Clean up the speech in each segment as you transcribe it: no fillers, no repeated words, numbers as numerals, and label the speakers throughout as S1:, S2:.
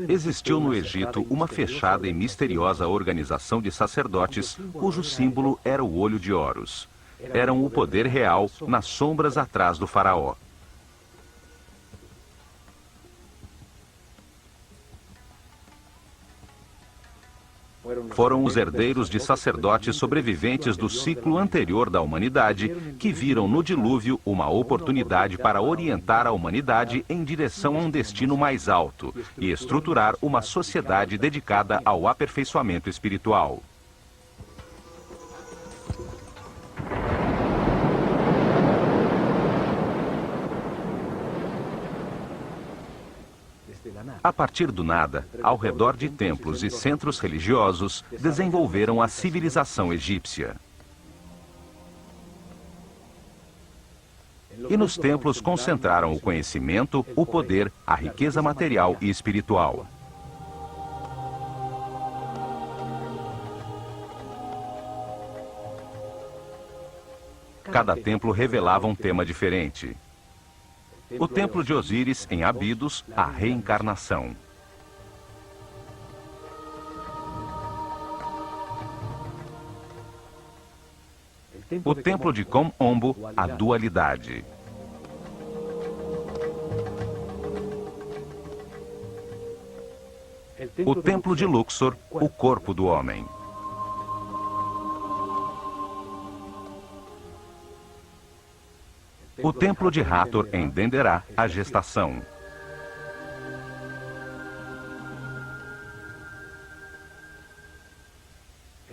S1: Existiu no Egito uma fechada e misteriosa organização de sacerdotes cujo símbolo era o olho de Horus. Eram o poder real nas sombras atrás do faraó. Foram os herdeiros de sacerdotes sobreviventes do ciclo anterior da humanidade que viram no dilúvio uma oportunidade para orientar a humanidade em direção a um destino mais alto e estruturar uma sociedade dedicada ao aperfeiçoamento espiritual. A partir do nada, ao redor de templos e centros religiosos, desenvolveram a civilização egípcia. E nos templos concentraram o conhecimento, o poder, a riqueza material e espiritual. Cada templo revelava um tema diferente. O templo de Osíris, em Abidos, a reencarnação. O templo de Kom-Ombo, a dualidade. O templo de Luxor, o corpo do homem. O templo de Hathor, em Denderah, a gestação.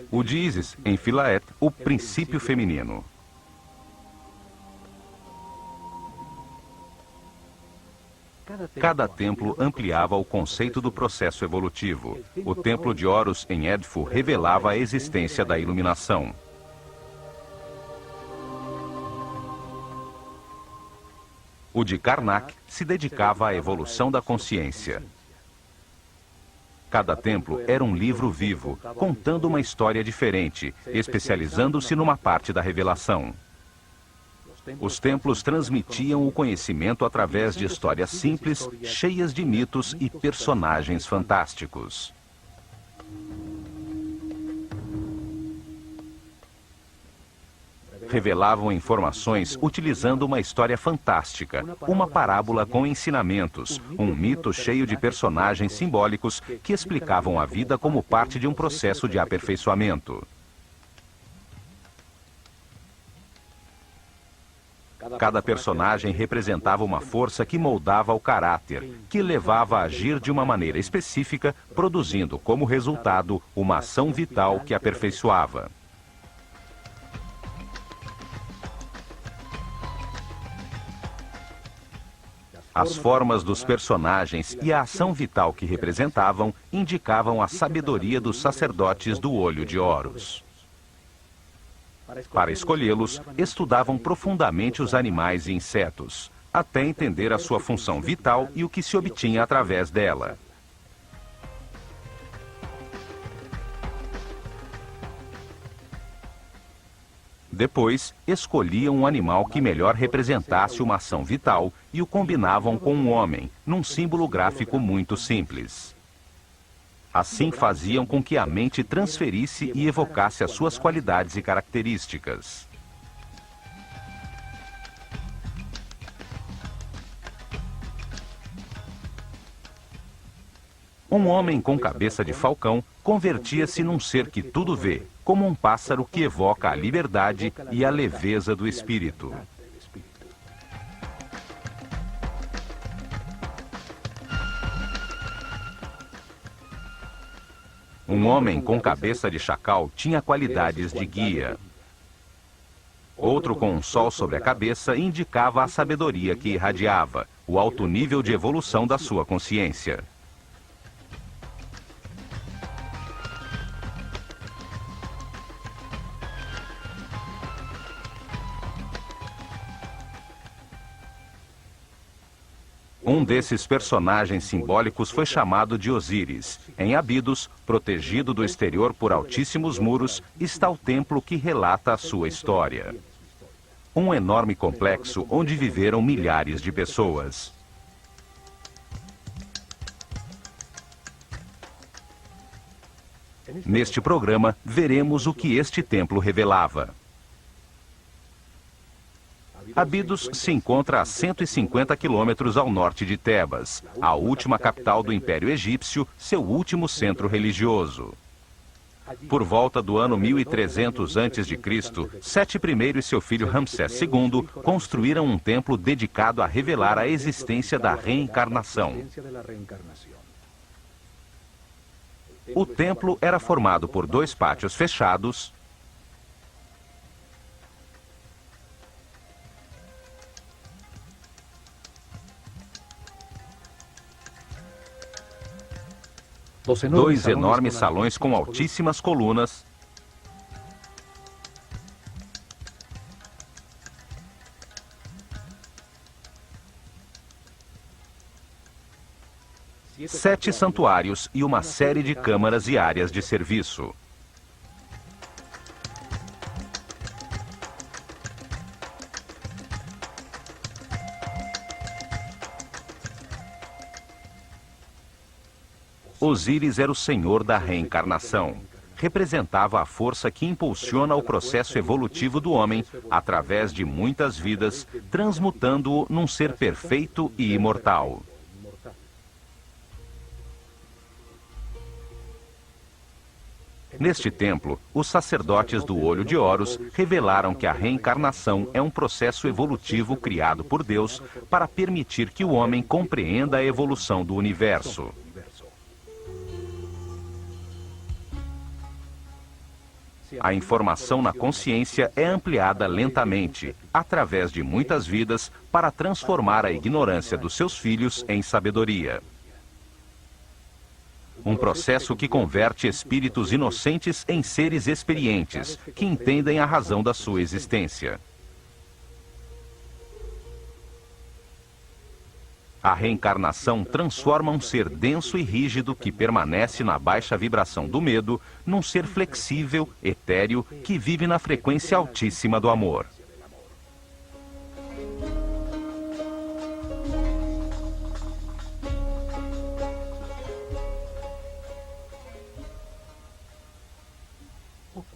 S1: O de Ísis, em Philaet, o princípio feminino. Cada templo ampliava o conceito do processo evolutivo. O templo de Horus, em Edfu, revelava a existência da iluminação. O de Karnak se dedicava à evolução da consciência. Cada templo era um livro vivo, contando uma história diferente, especializando-se numa parte da revelação. Os templos transmitiam o conhecimento através de histórias simples, cheias de mitos e personagens fantásticos. Revelavam informações utilizando uma história fantástica, uma parábola com ensinamentos, um mito cheio de personagens simbólicos que explicavam a vida como parte de um processo de aperfeiçoamento. Cada personagem representava uma força que moldava o caráter, que levava a agir de uma maneira específica, produzindo como resultado uma ação vital que aperfeiçoava. As formas dos personagens e a ação vital que representavam indicavam a sabedoria dos sacerdotes do olho de Horus. Para escolhê-los, estudavam profundamente os animais e insetos, até entender a sua função vital e o que se obtinha através dela. Depois, escolhiam um animal que melhor representasse uma ação vital e o combinavam com um homem, num símbolo gráfico muito simples. Assim faziam com que a mente transferisse e evocasse as suas qualidades e características. Um homem com cabeça de falcão convertia-se num ser que tudo vê, como um pássaro que evoca a liberdade e a leveza do espírito. Um homem com cabeça de chacal tinha qualidades de guia. Outro com um sol sobre a cabeça indicava a sabedoria que irradiava, o alto nível de evolução da sua consciência. Um desses personagens simbólicos foi chamado de Osíris. Em Abidos, protegido do exterior por altíssimos muros, está o templo que relata a sua história. Um enorme complexo onde viveram milhares de pessoas. Neste programa, veremos o que este templo revelava. Abidos se encontra a 150 quilômetros ao norte de Tebas, a última capital do Império Egípcio, seu último centro religioso. Por volta do ano 1300 a.C., Sete I e seu filho Ramsés II construíram um templo dedicado a revelar a existência da reencarnação. O templo era formado por 2 pátios fechados, dois enormes salões com altíssimas colunas, sete santuários e uma série de câmaras e áreas de serviço. Osíris era o senhor da reencarnação. Representava a força que impulsiona o processo evolutivo do homem através de muitas vidas, transmutando-o num ser perfeito e imortal. Neste templo, os sacerdotes do Olho de Horus revelaram que a reencarnação é um processo evolutivo criado por Deus para permitir que o homem compreenda a evolução do universo. A informação na consciência é ampliada lentamente, através de muitas vidas, para transformar a ignorância dos seus filhos em sabedoria. Um processo que converte espíritos inocentes em seres experientes, que entendem a razão da sua existência. A reencarnação transforma um ser denso e rígido que permanece na baixa vibração do medo num ser flexível, etéreo, que vive na frequência altíssima do amor.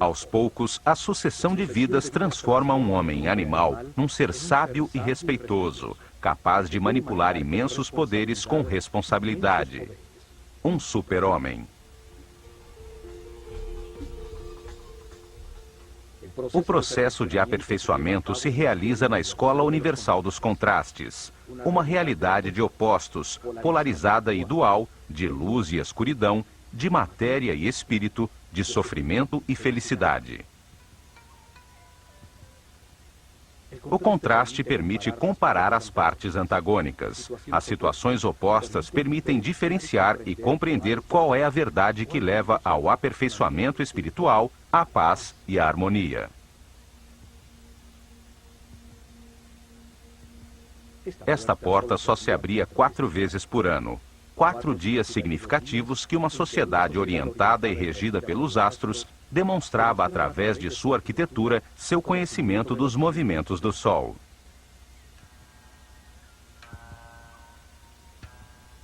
S1: Aos poucos, a sucessão de vidas transforma um homem animal num ser sábio e respeitoso, capaz de manipular imensos poderes com responsabilidade. Um super-homem. O processo de aperfeiçoamento se realiza na Escola Universal dos Contrastes, uma realidade de opostos, polarizada e dual, de luz e escuridão, de matéria e espírito, de sofrimento e felicidade. O contraste permite comparar as partes antagônicas. As situações opostas permitem diferenciar e compreender qual é a verdade que leva ao aperfeiçoamento espiritual, à paz e à harmonia. Esta porta só se abria 4 vezes por ano. 4 dias significativos que uma sociedade orientada e regida pelos astros demonstrava através de sua arquitetura seu conhecimento dos movimentos do Sol.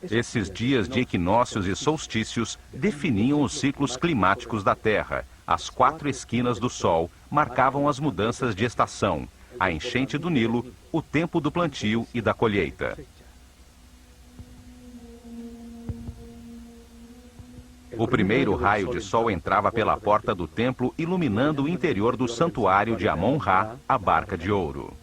S1: Esses dias de equinócios e solstícios definiam os ciclos climáticos da Terra. As 4 esquinas do Sol marcavam as mudanças de estação, a enchente do Nilo, o tempo do plantio e da colheita. O primeiro raio de sol entrava pela porta do templo, iluminando o interior do santuário de Amon-Ra, a Barca de Ouro.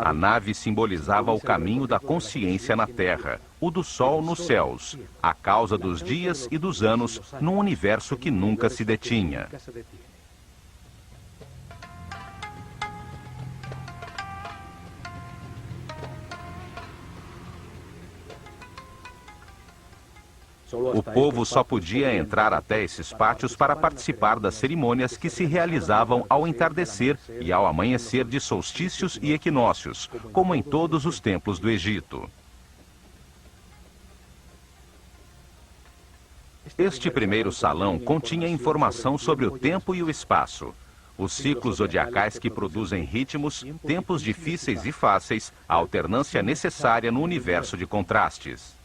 S1: A nave simbolizava o caminho da consciência na Terra, o do Sol nos céus, a causa dos dias e dos anos num universo que nunca se detinha. O povo só podia entrar até esses pátios para participar das cerimônias que se realizavam ao entardecer e ao amanhecer de solstícios e equinócios, como em todos os templos do Egito. Este primeiro salão continha informação sobre o tempo e o espaço, os ciclos zodiacais que produzem ritmos, tempos difíceis e fáceis, a alternância necessária no universo de contrastes.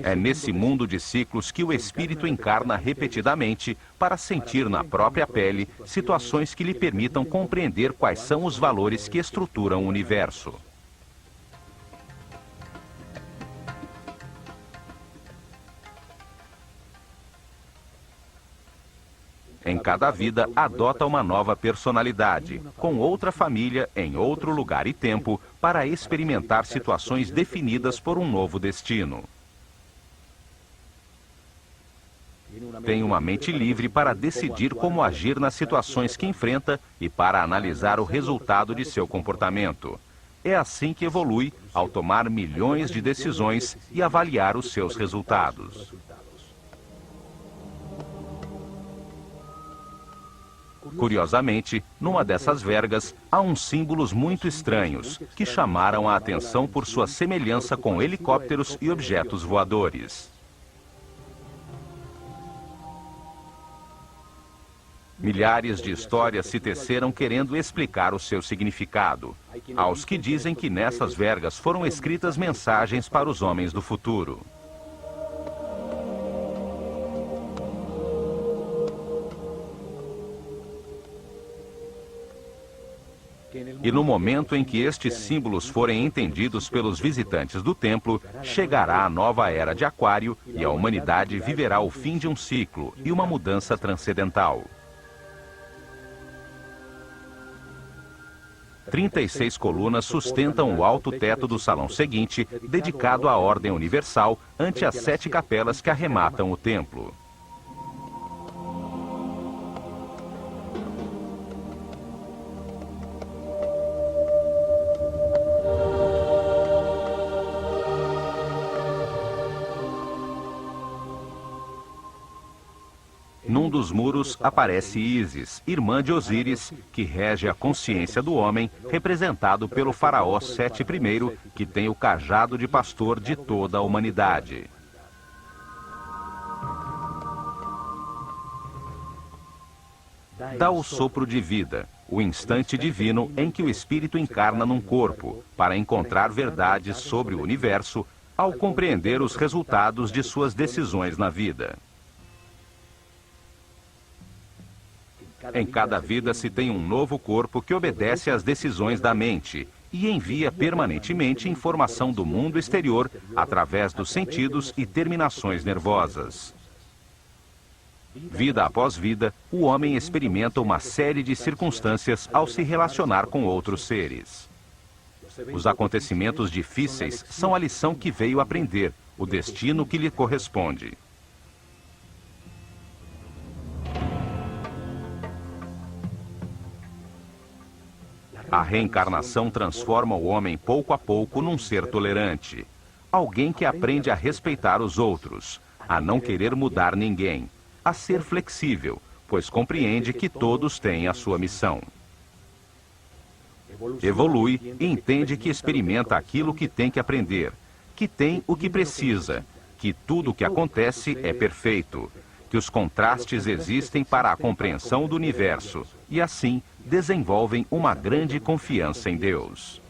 S1: É nesse mundo de ciclos que o espírito encarna repetidamente para sentir na própria pele situações que lhe permitam compreender quais são os valores que estruturam o universo. Em cada vida, adota uma nova personalidade, com outra família, em outro lugar e tempo, para experimentar situações definidas por um novo destino. Tem uma mente livre para decidir como agir nas situações que enfrenta e para analisar o resultado de seu comportamento. É assim que evolui, ao tomar milhões de decisões e avaliar os seus resultados. Curiosamente, numa dessas vergas, há uns símbolos muito estranhos, que chamaram a atenção por sua semelhança com helicópteros e objetos voadores. Milhares de histórias se teceram querendo explicar o seu significado. Há os que dizem que nessas vergas foram escritas mensagens para os homens do futuro. E no momento em que estes símbolos forem entendidos pelos visitantes do templo, chegará a nova era de Aquário e a humanidade viverá o fim de um ciclo e uma mudança transcendental. 36 colunas sustentam o alto teto do salão seguinte, dedicado à ordem universal, ante as 7 capelas que arrematam o templo. Num dos muros aparece Ísis, irmã de Osíris, que rege a consciência do homem, representado pelo faraó Sete I, que tem o cajado de pastor de toda a humanidade. Dá o sopro de vida, o instante divino em que o espírito encarna num corpo, para encontrar verdades sobre o universo, ao compreender os resultados de suas decisões na vida. Em cada vida se tem um novo corpo que obedece às decisões da mente e envia permanentemente informação do mundo exterior através dos sentidos e terminações nervosas. Vida após vida, o homem experimenta uma série de circunstâncias ao se relacionar com outros seres. Os acontecimentos difíceis são a lição que veio aprender, o destino que lhe corresponde. A reencarnação transforma o homem pouco a pouco num ser tolerante. Alguém que aprende a respeitar os outros, a não querer mudar ninguém, a ser flexível, pois compreende que todos têm a sua missão. Evolui e entende que experimenta aquilo que tem que aprender, que tem o que precisa, que tudo o que acontece é perfeito, que os contrastes existem para a compreensão do universo e, assim, desenvolvem uma grande confiança em Deus.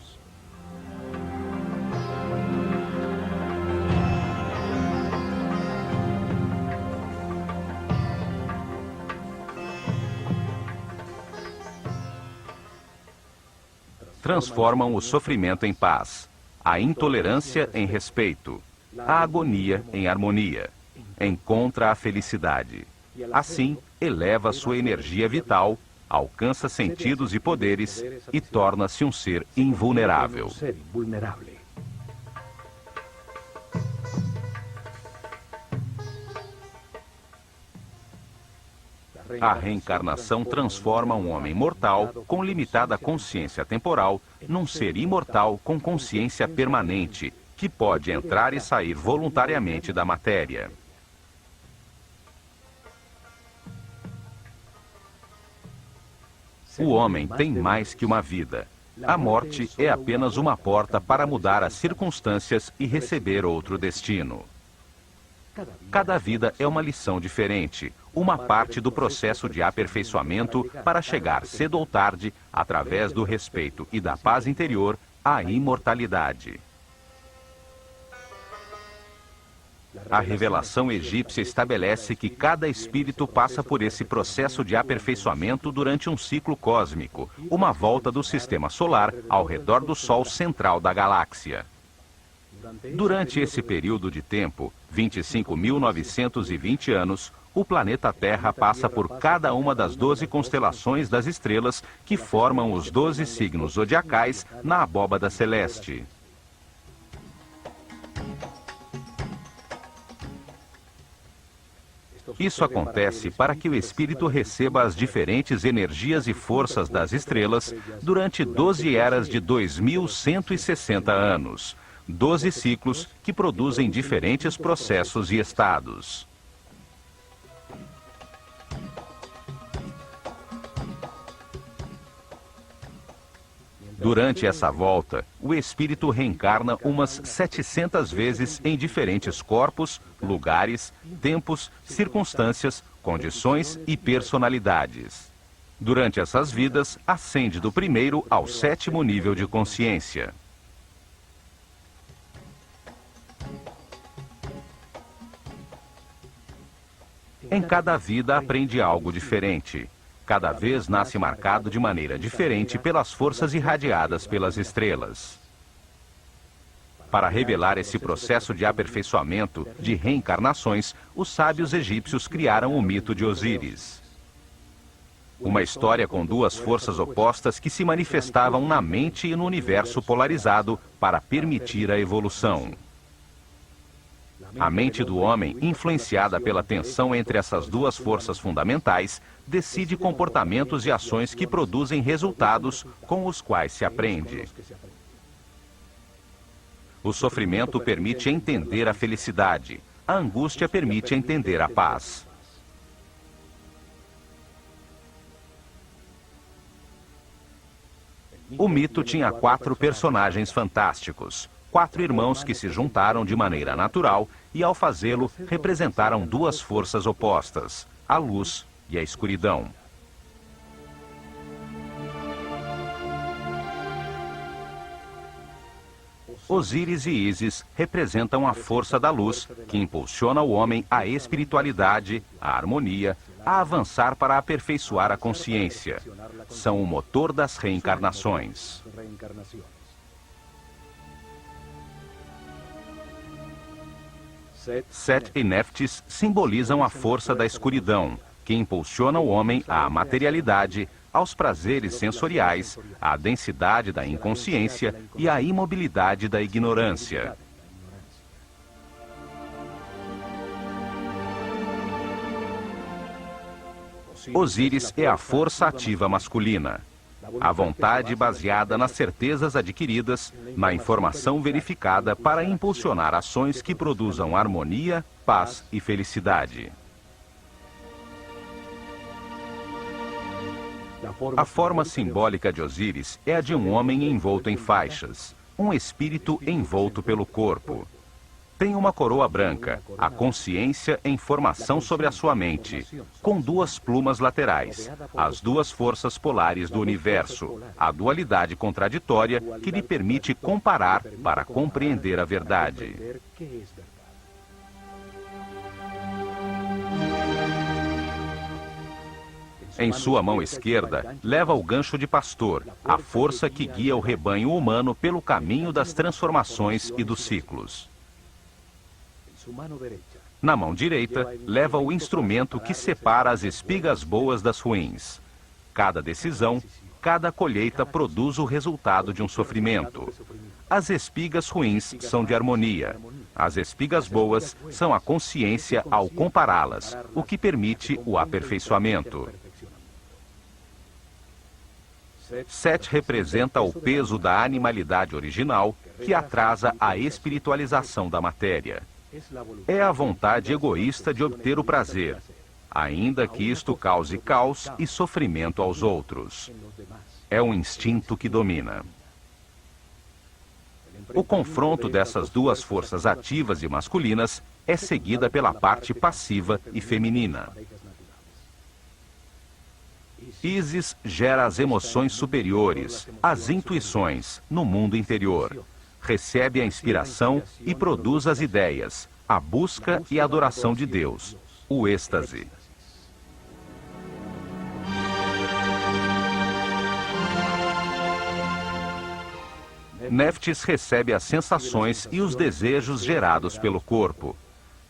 S1: Transformam o sofrimento em paz, a intolerância em respeito, a agonia em harmonia. Encontra a felicidade. Assim, eleva sua energia vital, alcança sentidos e poderes e torna-se um ser invulnerável. A reencarnação transforma um homem mortal, com limitada consciência temporal, num ser imortal com consciência permanente, que pode entrar e sair voluntariamente da matéria. O homem tem mais que uma vida. A morte é apenas uma porta para mudar as circunstâncias e receber outro destino. Cada vida é uma lição diferente, uma parte do processo de aperfeiçoamento para chegar cedo ou tarde, através do respeito e da paz interior, à imortalidade. A revelação egípcia estabelece que cada espírito passa por esse processo de aperfeiçoamento durante um ciclo cósmico, uma volta do sistema solar ao redor do Sol central da galáxia. Durante esse período de tempo, 25.920 anos, o planeta Terra passa por cada uma das 12 constelações das estrelas que formam os 12 signos zodiacais na abóbada celeste. Isso acontece para que o espírito receba as diferentes energias e forças das estrelas durante 12 eras de 2.160 anos, 12 ciclos que produzem diferentes processos e estados. Durante essa volta, o espírito reencarna umas 700 vezes em diferentes corpos, lugares, tempos, circunstâncias, condições e personalidades. Durante essas vidas, ascende do primeiro ao 7º nível de consciência. Em cada vida aprende algo diferente. Cada vez nasce marcado de maneira diferente pelas forças irradiadas pelas estrelas. Para revelar esse processo de aperfeiçoamento, de reencarnações, os sábios egípcios criaram o mito de Osíris. Uma história com duas forças opostas que se manifestavam na mente e no universo polarizado para permitir a evolução. A mente do homem, influenciada pela tensão entre essas duas forças fundamentais, decide comportamentos e ações que produzem resultados com os quais se aprende. O sofrimento permite entender a felicidade. A angústia permite entender a paz. O mito tinha 4 personagens fantásticos. 4 irmãos que se juntaram de maneira natural e, ao fazê-lo, representaram duas forças opostas, a luz e a escuridão. Osíris e Ísis representam a força da luz, que impulsiona o homem à espiritualidade, à harmonia, a avançar para aperfeiçoar a consciência. São o motor das reencarnações. Set e Neftis simbolizam a força da escuridão, que impulsiona o homem à materialidade, aos prazeres sensoriais, à densidade da inconsciência e à imobilidade da ignorância. Osíris é a força ativa masculina. A vontade baseada nas certezas adquiridas, na informação verificada para impulsionar ações que produzam harmonia, paz e felicidade. A forma simbólica de Osíris é a de um homem envolto em faixas, um espírito envolto pelo corpo. Tem uma coroa branca, a consciência em formação sobre a sua mente, com 2 plumas laterais, as 2 forças polares do universo, a dualidade contraditória que lhe permite comparar para compreender a verdade. Em sua mão esquerda, leva o gancho de pastor, a força que guia o rebanho humano pelo caminho das transformações e dos ciclos. Na mão direita, leva o instrumento que separa as espigas boas das ruins. Cada decisão, cada colheita produz o resultado de um sofrimento. As espigas ruins são de harmonia. As espigas boas são a consciência ao compará-las, o que permite o aperfeiçoamento. 7 representa o peso da animalidade original, que atrasa a espiritualização da matéria. É a vontade egoísta de obter o prazer, ainda que isto cause caos e sofrimento aos outros. É um instinto que domina. O confronto dessas duas forças ativas e masculinas é seguida pela parte passiva e feminina. Ísis gera as emoções superiores, as intuições, no mundo interior. Recebe a inspiração e produz as ideias, a busca e a adoração de Deus, o êxtase. Néftis recebe as sensações e os desejos gerados pelo corpo.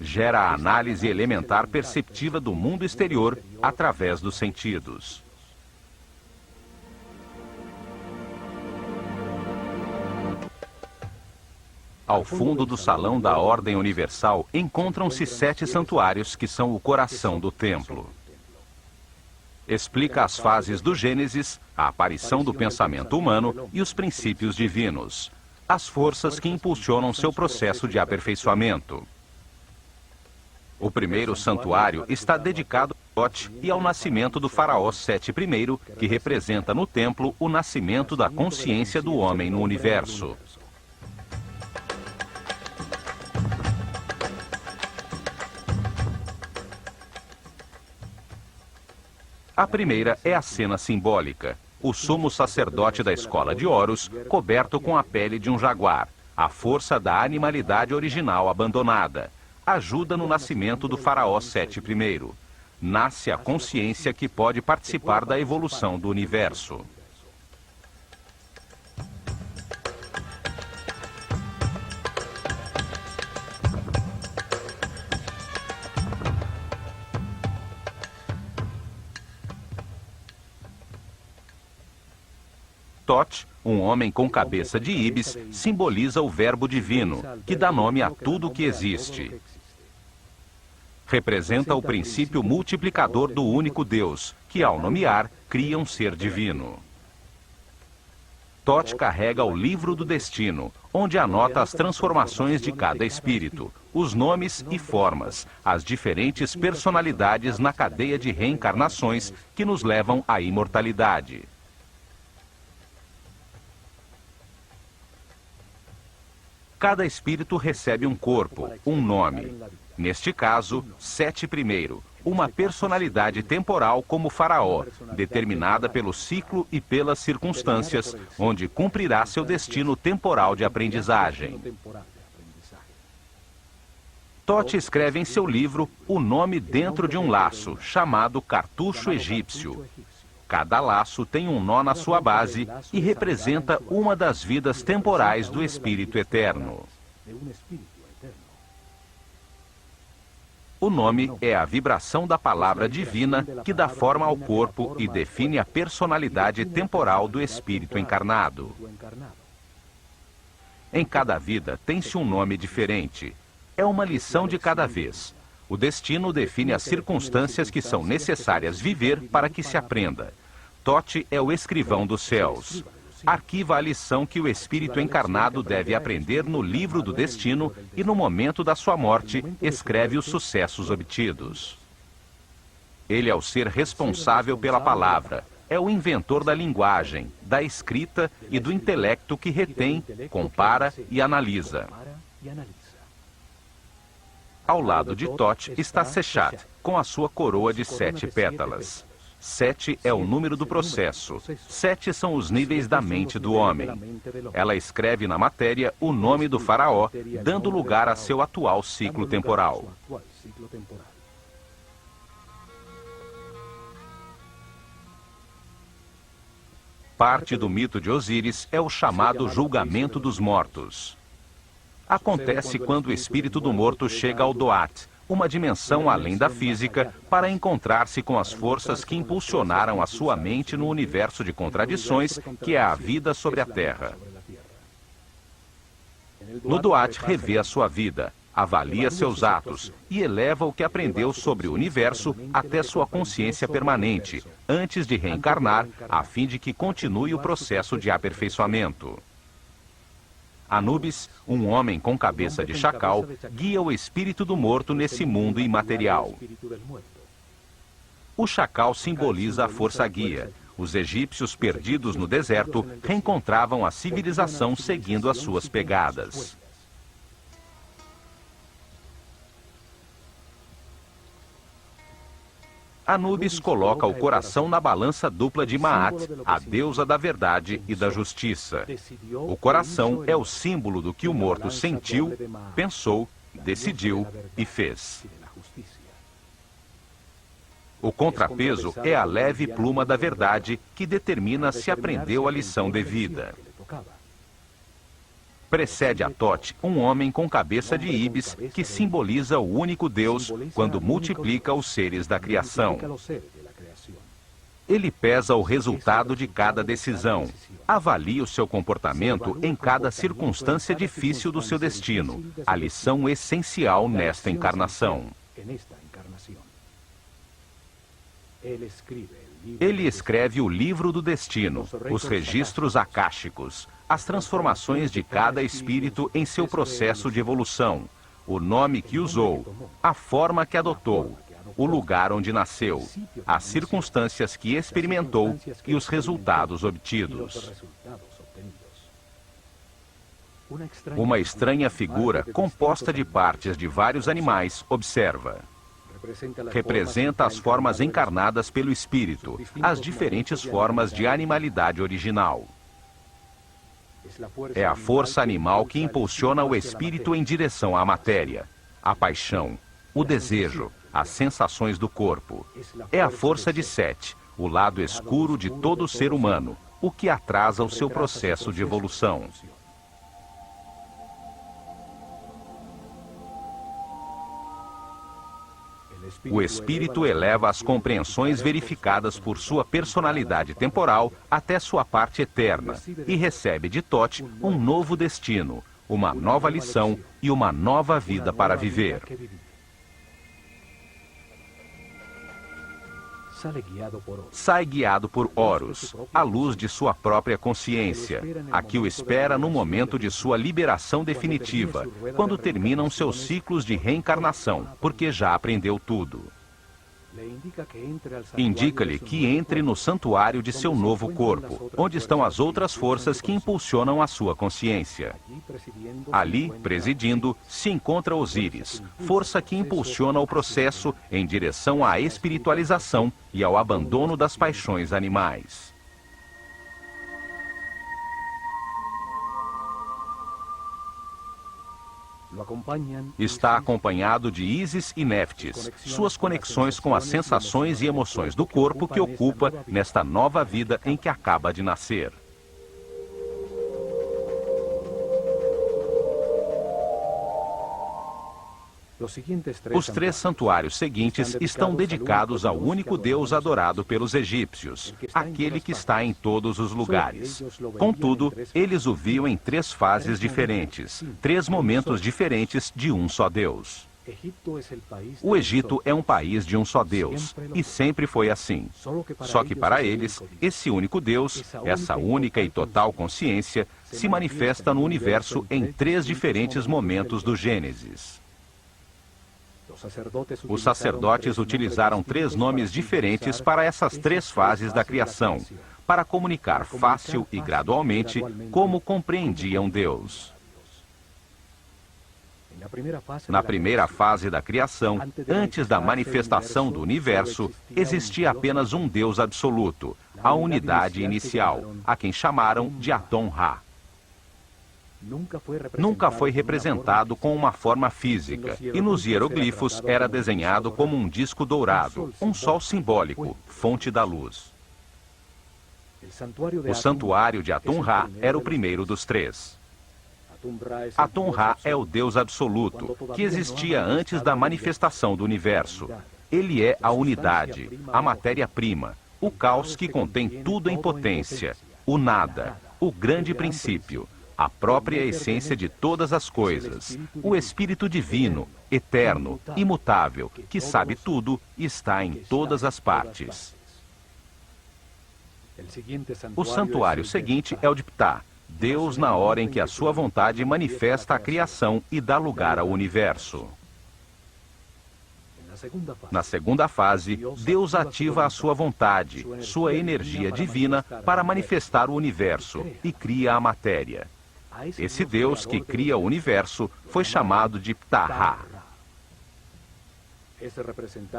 S1: Gera a análise elementar perceptiva do mundo exterior através dos sentidos. Ao fundo do salão da Ordem Universal encontram-se 7 santuários que são o coração do templo. Explica as fases do Gênesis, a aparição do pensamento humano e os princípios divinos, as forças que impulsionam seu processo de aperfeiçoamento. O primeiro santuário está dedicado a Thoth e ao nascimento do faraó Sete I, que representa no templo o nascimento da consciência do homem no universo. A primeira é a cena simbólica. O sumo sacerdote da escola de Horus, coberto com a pele de um jaguar, a força da animalidade original abandonada, ajuda no nascimento do faraó Sete I. Nasce a consciência que pode participar da evolução do universo. Thoth, um homem com cabeça de íbis, simboliza o verbo divino, que dá nome a tudo o que existe. Representa o princípio multiplicador do único Deus, que ao nomear, cria um ser divino. Thoth carrega o livro do destino, onde anota as transformações de cada espírito, os nomes e formas, as diferentes personalidades na cadeia de reencarnações que nos levam à imortalidade. Cada espírito recebe um corpo, um nome. Neste caso, Sete I, uma personalidade temporal como faraó, determinada pelo ciclo e pelas circunstâncias, onde cumprirá seu destino temporal de aprendizagem. Thoth escreve em seu livro o nome dentro de um laço, chamado cartucho egípcio. Cada laço tem um nó na sua base e representa uma das vidas temporais do Espírito Eterno. O nome é a vibração da palavra divina que dá forma ao corpo e define a personalidade temporal do espírito encarnado. Em cada vida tem-se um nome diferente. É uma lição de cada vez. O destino define as circunstâncias que são necessárias viver para que se aprenda. Thoth é o escrivão dos céus. Arquiva a lição que o espírito encarnado deve aprender no livro do destino e, no momento da sua morte, escreve os sucessos obtidos. Ele é o ser responsável pela palavra, é o inventor da linguagem, da escrita e do intelecto que retém, compara e analisa. Ao lado de Thoth está Seshat, com a sua coroa de 7 pétalas. 7 é o número do processo. 7 são os níveis da mente do homem. Ela escreve na matéria o nome do faraó, dando lugar a seu atual ciclo temporal. Parte do mito de Osíris é o chamado julgamento dos mortos. Acontece quando o espírito do morto chega ao Doat, uma dimensão além da física, para encontrar-se com as forças que impulsionaram a sua mente no universo de contradições que é a vida sobre a Terra. No Doat revê a sua vida, avalia seus atos e eleva o que aprendeu sobre o universo até sua consciência permanente, antes de reencarnar, a fim de que continue o processo de aperfeiçoamento. Anubis, um homem com cabeça de chacal, guia o espírito do morto nesse mundo imaterial. O chacal simboliza a força guia. Os egípcios perdidos no deserto reencontravam a civilização seguindo as suas pegadas. Anubis coloca o coração na balança dupla de Maat, a deusa da verdade e da justiça. O coração é o símbolo do que o morto sentiu, pensou, decidiu e fez. O contrapeso é a leve pluma da verdade que determina se aprendeu a lição devida. Precede a Thoth um homem com cabeça de íbis que simboliza o único Deus quando multiplica os seres da criação. Ele pesa o resultado de cada decisão, avalia o seu comportamento em cada circunstância difícil do seu destino, a lição essencial nesta encarnação. Ele escreve o livro do destino, os registros akáshicos, as transformações de cada espírito em seu processo de evolução, o nome que usou, a forma que adotou, o lugar onde nasceu, as circunstâncias que experimentou e os resultados obtidos. Uma estranha figura, composta de partes de vários animais, observa. Representa as formas encarnadas pelo espírito, as diferentes formas de animalidade original. É a força animal que impulsiona o espírito em direção à matéria, a paixão, o desejo, as sensações do corpo. É a força de Sete, o lado escuro de todo ser humano, o que atrasa o seu processo de evolução. O espírito eleva as compreensões verificadas por sua personalidade temporal até sua parte eterna e recebe de Thoth um novo destino, uma nova lição e uma nova vida para viver. Sai guiado por Horus, a luz de sua própria consciência, a que o espera no momento de sua liberação definitiva, quando terminam seus ciclos de reencarnação, porque já aprendeu tudo. Indica-lhe que entre no santuário de seu novo corpo, onde estão as outras forças que impulsionam a sua consciência. Ali, presidindo, se encontra Osíris, força que impulsiona o processo em direção à espiritualização e ao abandono das paixões animais. Está acompanhado de Ísis e Néftis, suas conexões com as sensações e emoções do corpo que ocupa nesta nova vida em que acaba de nascer. Os 3 santuários seguintes estão dedicados ao único Deus adorado pelos egípcios, aquele que está em todos os lugares. Contudo, eles o viam em 3 fases diferentes, 3 momentos diferentes de um só Deus. O Egito é um país de um só Deus, e sempre foi assim. Só que para eles, esse único Deus, essa única e total consciência, se manifesta no universo em 3 diferentes momentos do Gênesis. Os sacerdotes utilizaram 3 nomes diferentes para essas 3 fases da criação, para comunicar fácil e gradualmente como compreendiam Deus. Na primeira fase da criação, antes da manifestação do universo, existia apenas um Deus absoluto, a unidade inicial, a quem chamaram de Aton-Ra. Nunca foi representado com uma forma física, e nos hieroglifos era desenhado como um disco dourado, um sol simbólico, fonte da luz. O santuário de Atum-Ra era o primeiro dos 3. Atum-Ra é o Deus absoluto, que existia antes da manifestação do universo. Ele é a unidade, a matéria-prima, o caos que contém tudo em potência, o nada, o grande princípio, a própria essência de todas as coisas, o Espírito Divino, eterno, imutável, que sabe tudo e está em todas as partes. O santuário seguinte é o de Ptah, Deus na hora em que a sua vontade manifesta a criação e dá lugar ao universo. Na segunda fase, Deus ativa a sua vontade, sua energia divina, para manifestar o universo e cria a matéria. Esse Deus que cria o universo foi chamado de Ptah.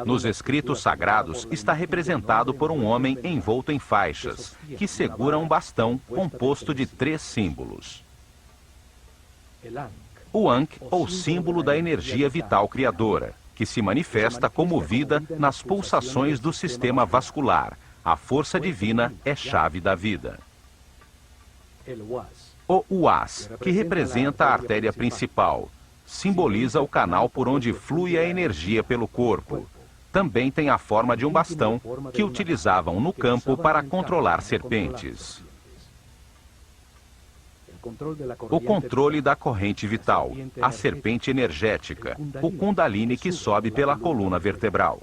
S1: Nos escritos sagrados está representado por um homem envolto em faixas, que segura um bastão composto de 3 símbolos. O Ankh, ou símbolo da energia vital criadora, que se manifesta como vida nas pulsações do sistema vascular. A força divina é chave da vida. O Uas, que representa a artéria principal, simboliza o canal por onde flui a energia pelo corpo. Também tem a forma de um bastão que utilizavam no campo para controlar serpentes. O controle da corrente vital, a serpente energética, o Kundalini que sobe pela coluna vertebral.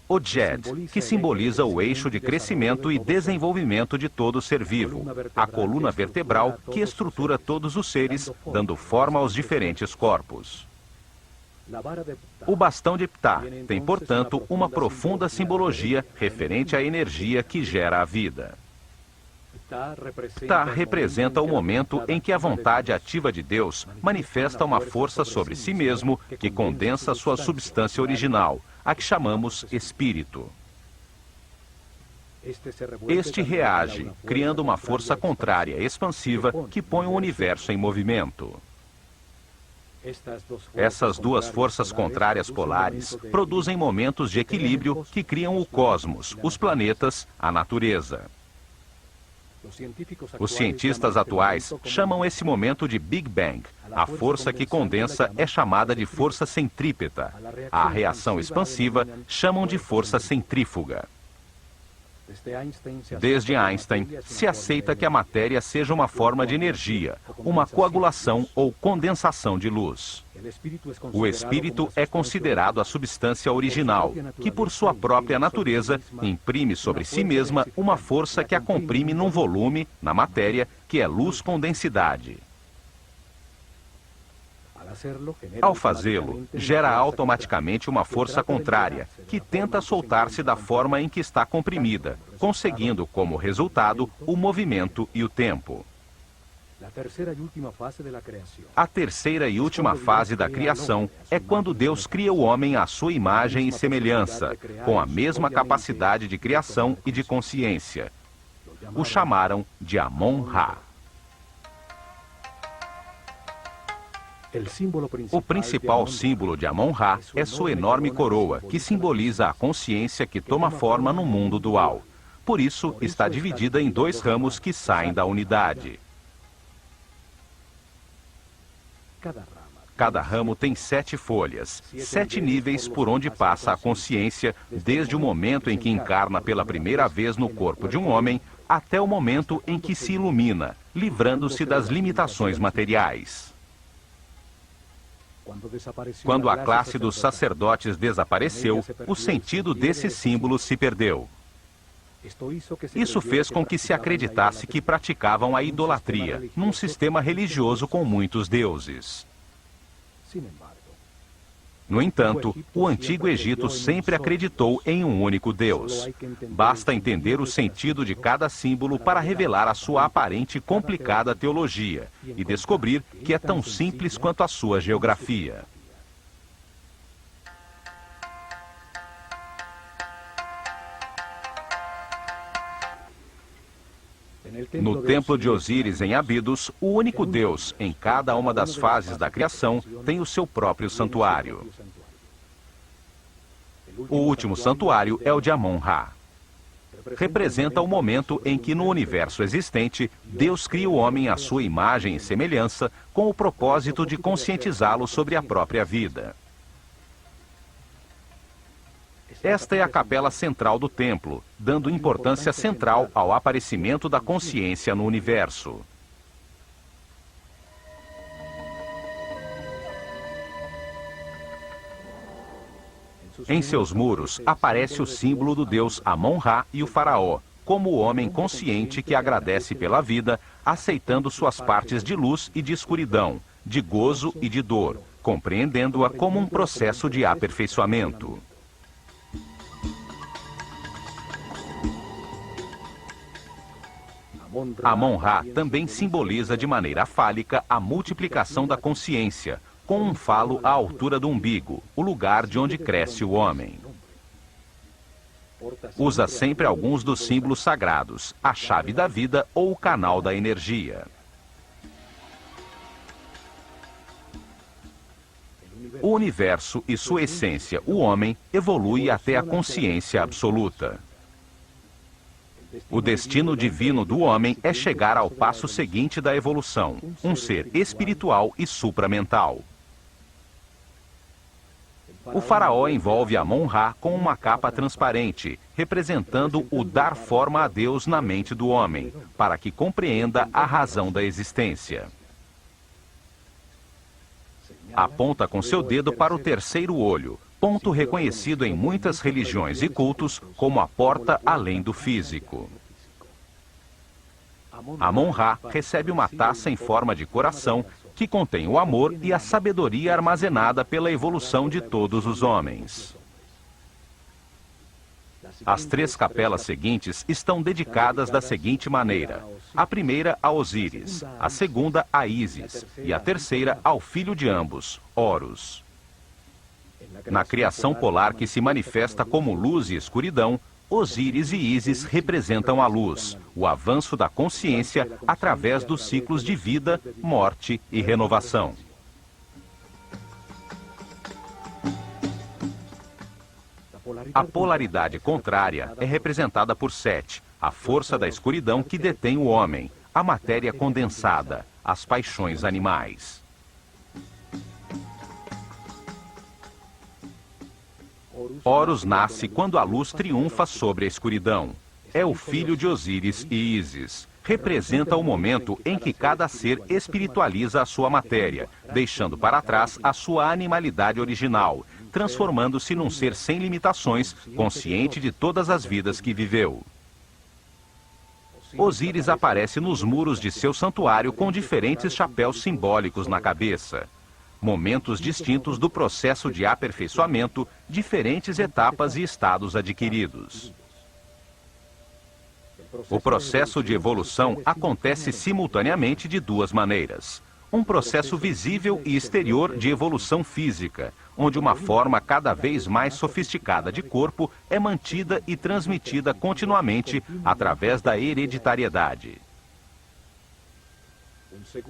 S1: O Djed, que simboliza o eixo de crescimento e desenvolvimento de todo ser vivo, a coluna vertebral que estrutura todos os seres, dando forma aos diferentes corpos. O bastão de Ptah tem, portanto, uma profunda simbologia referente à energia que gera a vida. Ptah representa o momento em que a vontade ativa de Deus manifesta uma força sobre si mesmo que condensa sua substância original, a que chamamos espírito. Este reage, criando uma força contrária expansiva que põe o universo em movimento. Essas 2 forças contrárias polares produzem momentos de equilíbrio que criam o cosmos, os planetas, a natureza. Os cientistas atuais chamam esse momento de Big Bang. A força que condensa é chamada de força centrípeta. A reação expansiva chamam de força centrífuga. Desde Einstein, se aceita que a matéria seja uma forma de energia, uma coagulação ou condensação de luz. O espírito é considerado a substância original, que por sua própria natureza imprime sobre si mesma uma força que a comprime num volume, na matéria, que é luz com densidade. Ao fazê-lo, gera automaticamente uma força contrária, que tenta soltar-se da forma em que está comprimida, conseguindo como resultado o movimento e o tempo. A terceira e última fase da criação é quando Deus cria o homem à sua imagem e semelhança, com a mesma capacidade de criação e de consciência. O chamaram de Amon-Ra. O principal símbolo de Amon-Ra é sua enorme coroa, que simboliza a consciência que toma forma no mundo dual. Por isso, está dividida em 2 ramos que saem da unidade. Cada ramo tem 7 folhas, 7 níveis por onde passa a consciência, desde o momento em que encarna pela primeira vez no corpo de um homem, até o momento em que se ilumina, livrando-se das limitações materiais. Quando a classe dos sacerdotes desapareceu, o sentido desse símbolo se perdeu. Isso fez com que se acreditasse que praticavam a idolatria, num sistema religioso com muitos deuses. No entanto, o Antigo Egito sempre acreditou em um único Deus. Basta entender o sentido de cada símbolo para revelar a sua aparente e complicada teologia e descobrir que é tão simples quanto a sua geografia. No templo de Osíris em Abidos, o único Deus, em cada uma das fases da criação, tem o seu próprio santuário. O último santuário é o de Amon-Ra. Representa o momento em que no universo existente, Deus cria o homem à sua imagem e semelhança, com o propósito de conscientizá-lo sobre a própria vida. Esta é a capela central do templo, dando importância central ao aparecimento da consciência no universo. Em seus muros aparece o símbolo do deus Amon-Ra e o faraó, como o homem consciente que agradece pela vida, aceitando suas partes de luz e de escuridão, de gozo e de dor, compreendendo-a como um processo de aperfeiçoamento. Amon-Ra também simboliza de maneira fálica a multiplicação da consciência, com um falo à altura do umbigo, o lugar de onde cresce o homem. Usa sempre alguns dos símbolos sagrados, a chave da vida ou o canal da energia. O universo e sua essência, o homem, evolui até a consciência absoluta. O destino divino do homem é chegar ao passo seguinte da evolução, um ser espiritual e supramental. O faraó envolve Amon-Ra com uma capa transparente, representando o dar forma a Deus na mente do homem, para que compreenda a razão da existência. Aponta com seu dedo para o terceiro olho, ponto reconhecido em muitas religiões e cultos como a porta além do físico. Amon-Ra recebe uma taça em forma de coração que contém o amor e a sabedoria armazenada pela evolução de todos os homens. As três capelas seguintes estão dedicadas da seguinte maneira: a primeira a Osíris, a segunda a Ísis e a terceira ao filho de ambos, Horus. Na criação polar que se manifesta como luz e escuridão, Osíris e Ísis representam a luz, o avanço da consciência através dos ciclos de vida, morte e renovação. A polaridade contrária é representada por Sete, a força da escuridão que detém o homem, a matéria condensada, as paixões animais. Horus nasce quando a luz triunfa sobre a escuridão. É o filho de Osíris e Ísis. Representa o momento em que cada ser espiritualiza a sua matéria, deixando para trás a sua animalidade original, transformando-se num ser sem limitações, consciente de todas as vidas que viveu. Osíris aparece nos muros de seu santuário com diferentes chapéus simbólicos na cabeça. Momentos distintos do processo de aperfeiçoamento, diferentes etapas e estados adquiridos. O processo de evolução acontece simultaneamente de duas maneiras. Um processo visível e exterior de evolução física, onde uma forma cada vez mais sofisticada de corpo é mantida e transmitida continuamente através da hereditariedade.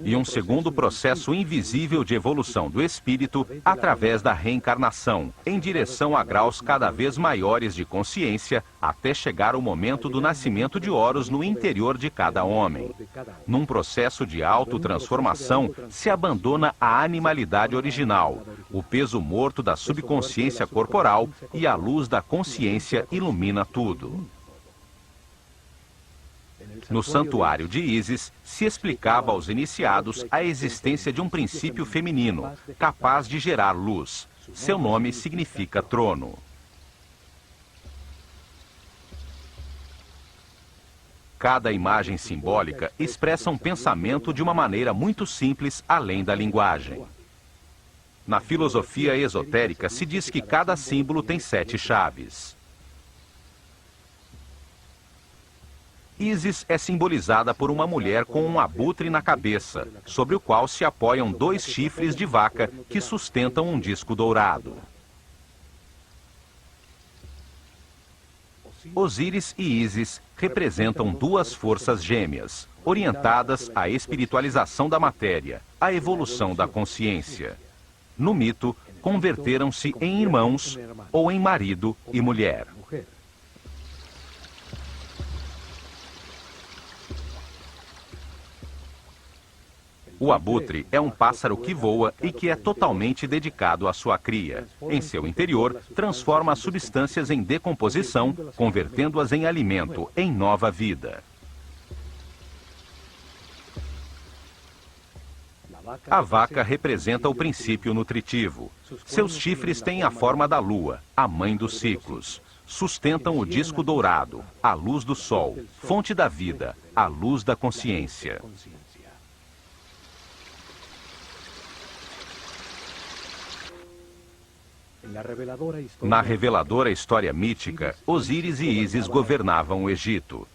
S1: E um segundo processo invisível de evolução do espírito através da reencarnação, em direção a graus cada vez maiores de consciência, até chegar o momento do nascimento de Horus no interior de cada homem. Num processo de autotransformação, se abandona a animalidade original, o peso morto da subconsciência corporal e a luz da consciência ilumina tudo. No santuário de Ísis, se explicava aos iniciados a existência de um princípio feminino, capaz de gerar luz. Seu nome significa trono. Cada imagem simbólica expressa um pensamento de uma maneira muito simples, além da linguagem. Na filosofia esotérica se diz que cada símbolo tem 7 chaves. Ísis é simbolizada por uma mulher com um abutre na cabeça, sobre o qual se apoiam 2 chifres de vaca que sustentam um disco dourado. Osíris e Ísis representam 2 forças gêmeas, orientadas à espiritualização da matéria, à evolução da consciência. No mito, converteram-se em irmãos ou em marido e mulher. O abutre é um pássaro que voa e que é totalmente dedicado à sua cria. Em seu interior, transforma as substâncias em decomposição, convertendo-as em alimento, em nova vida. A vaca representa o princípio nutritivo. Seus chifres têm a forma da lua, a mãe dos ciclos. Sustentam o disco dourado, a luz do sol, fonte da vida, a luz da consciência. Na reveladora história mítica, Osíris e Ísis governavam o Egito.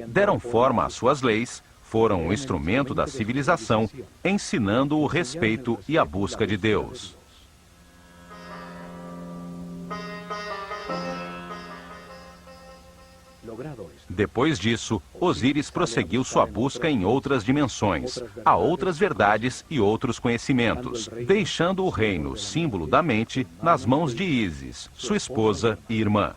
S1: Deram forma às suas leis, foram um instrumento da civilização, ensinando o respeito e a busca de Deus. Depois disso, Osíris prosseguiu sua busca em outras dimensões, a outras verdades e outros conhecimentos, deixando o reino, símbolo da mente, nas mãos de Ísis, sua esposa e irmã.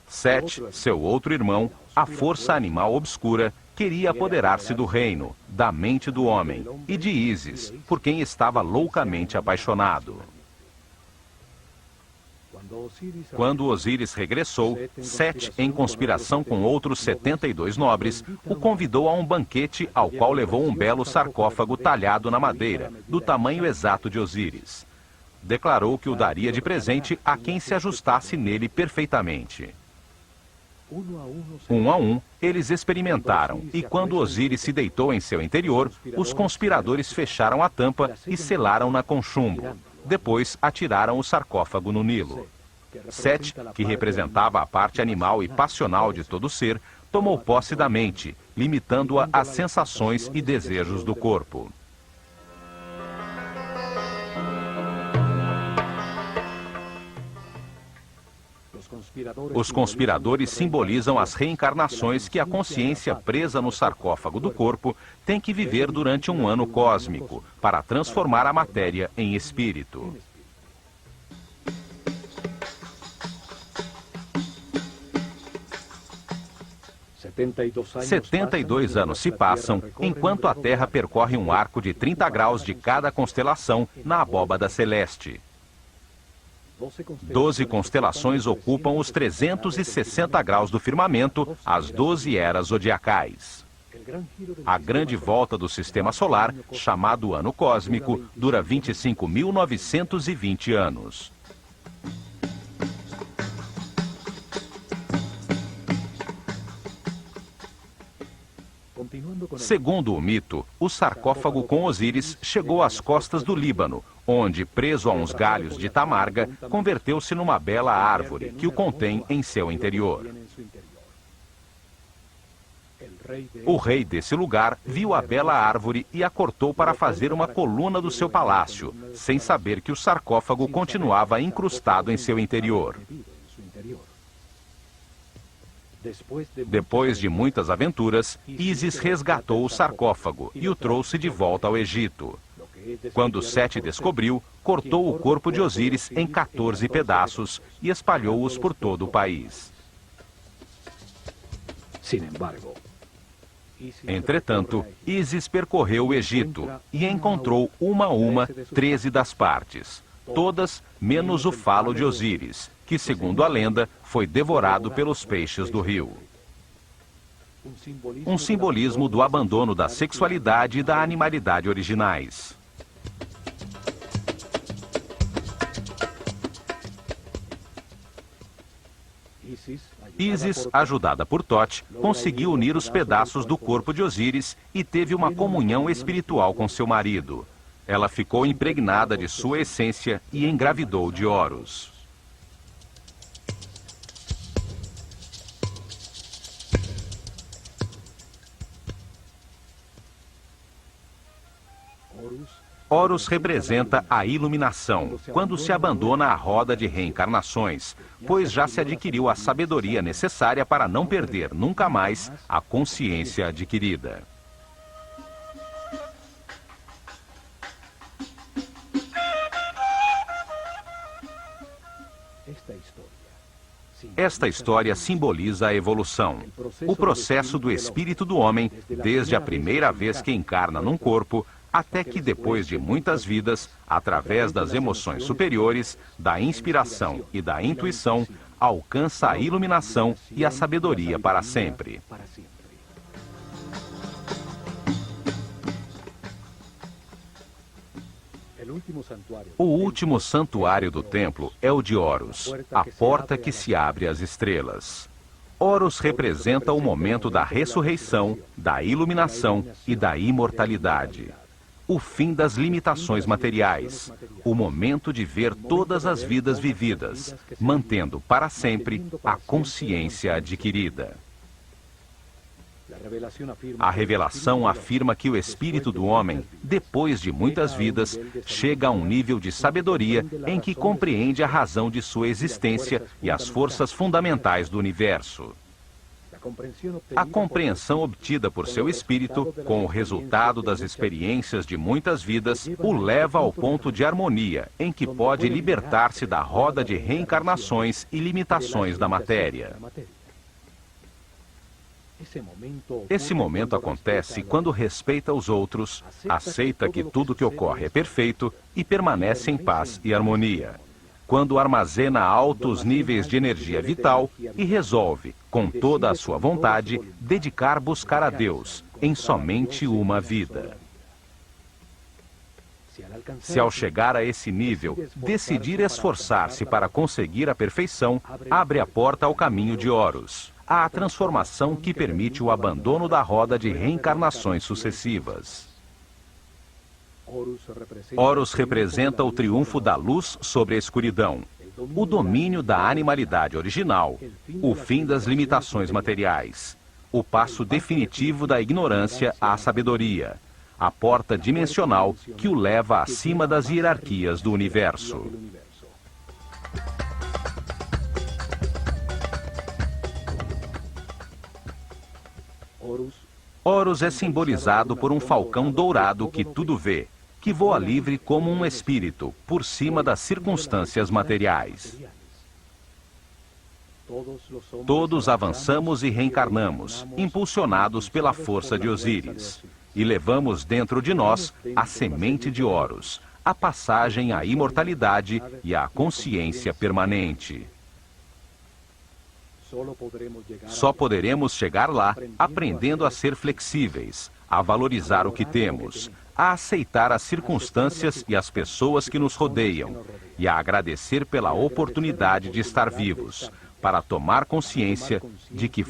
S1: Sete, seu outro irmão, a força animal obscura, queria apoderar-se do reino, da mente do homem e de Ísis, por quem estava loucamente apaixonado. Quando Osíris regressou, Sete, em conspiração com outros 72 nobres, o convidou a um banquete ao qual levou um belo sarcófago talhado na madeira, do tamanho exato de Osíris. Declarou que o daria de presente a quem se ajustasse nele perfeitamente. Um a um, eles experimentaram, e quando Osíris se deitou em seu interior, os conspiradores fecharam a tampa e selaram-na com chumbo. Depois atiraram o sarcófago no Nilo. Sete, que representava a parte animal e passional de todo ser, tomou posse da mente, limitando-a às sensações e desejos do corpo. Os conspiradores simbolizam as reencarnações que a consciência presa no sarcófago do corpo tem que viver durante um ano cósmico, para transformar a matéria em espírito.
S2: Setenta
S1: 72 anos se passam, enquanto a Terra percorre um arco de 30 graus de cada constelação na abóbada celeste. 12 constelações ocupam os 360 graus do firmamento, as 12 eras zodiacais. A grande volta do sistema solar, chamado ano cósmico, dura 25.920 anos. Segundo o mito, o sarcófago com Osíris chegou às costas do Líbano, onde, preso a uns galhos de tamarga, converteu-se numa bela árvore que o contém em seu interior. O rei desse lugar viu a bela árvore e a cortou para fazer uma coluna do seu palácio, sem saber que o sarcófago continuava incrustado em seu interior. Depois de muitas aventuras, Ísis resgatou o sarcófago e o trouxe de volta ao Egito. Quando Sete descobriu, cortou o corpo de Osíris em 14 pedaços e espalhou-os por todo o país. Entretanto, Ísis percorreu o Egito e encontrou uma a uma 13 das partes, todas menos o falo de Osíris, que, segundo a lenda, foi devorado pelos peixes do rio. Um simbolismo do abandono da sexualidade e da animalidade originais. Ísis, ajudada por Thoth, conseguiu unir os pedaços do corpo de Osíris e teve uma comunhão espiritual com seu marido. Ela ficou impregnada de sua essência e engravidou de Horus. Horus representa a iluminação, quando se abandona a roda de reencarnações, pois já se adquiriu a sabedoria necessária para não perder nunca mais a consciência adquirida. Esta história simboliza a evolução, o processo do espírito do homem, desde a primeira vez que encarna num corpo, até que depois de muitas vidas, através das emoções superiores, da inspiração e da intuição, alcança a iluminação e a sabedoria para sempre. O último santuário do templo é o de Horus, a porta que se abre às estrelas. Horus representa o momento da ressurreição, da iluminação e da imortalidade. O fim das limitações materiais, o momento de ver todas as vidas vividas, mantendo para sempre a consciência adquirida. A revelação afirma que o espírito do homem, depois de muitas vidas, chega a um nível de sabedoria em que compreende a razão de sua existência e as forças fundamentais do universo. A compreensão obtida por seu espírito, com o resultado das experiências de muitas vidas, o leva ao ponto de harmonia, em que pode libertar-se da roda de reencarnações e limitações da matéria. Esse momento acontece quando respeita os outros, aceita que tudo que ocorre é perfeito e permanece em paz e harmonia. Quando armazena altos níveis de energia vital e resolve, com toda a sua vontade, buscar a Deus em somente uma vida. Se ao chegar a esse nível, decidir esforçar-se para conseguir a perfeição, abre a porta ao caminho de Horus, à transformação que permite o abandono da roda de reencarnações sucessivas. Horus representa o triunfo da luz sobre a escuridão, o domínio da animalidade original, o fim das limitações materiais, o passo definitivo da ignorância à sabedoria, a porta dimensional que o leva acima das hierarquias do universo. Horus é simbolizado por um falcão dourado que tudo vê, que voa livre como um espírito, por cima das circunstâncias materiais. Todos avançamos e reencarnamos, impulsionados pela força de Osíris, e levamos dentro de nós a semente de Horus, a passagem à imortalidade e à consciência permanente. Só poderemos chegar lá aprendendo a ser flexíveis, a valorizar o que temos, a aceitar as circunstâncias e as pessoas que nos rodeiam e a agradecer pela oportunidade de estar vivos, para tomar consciência de que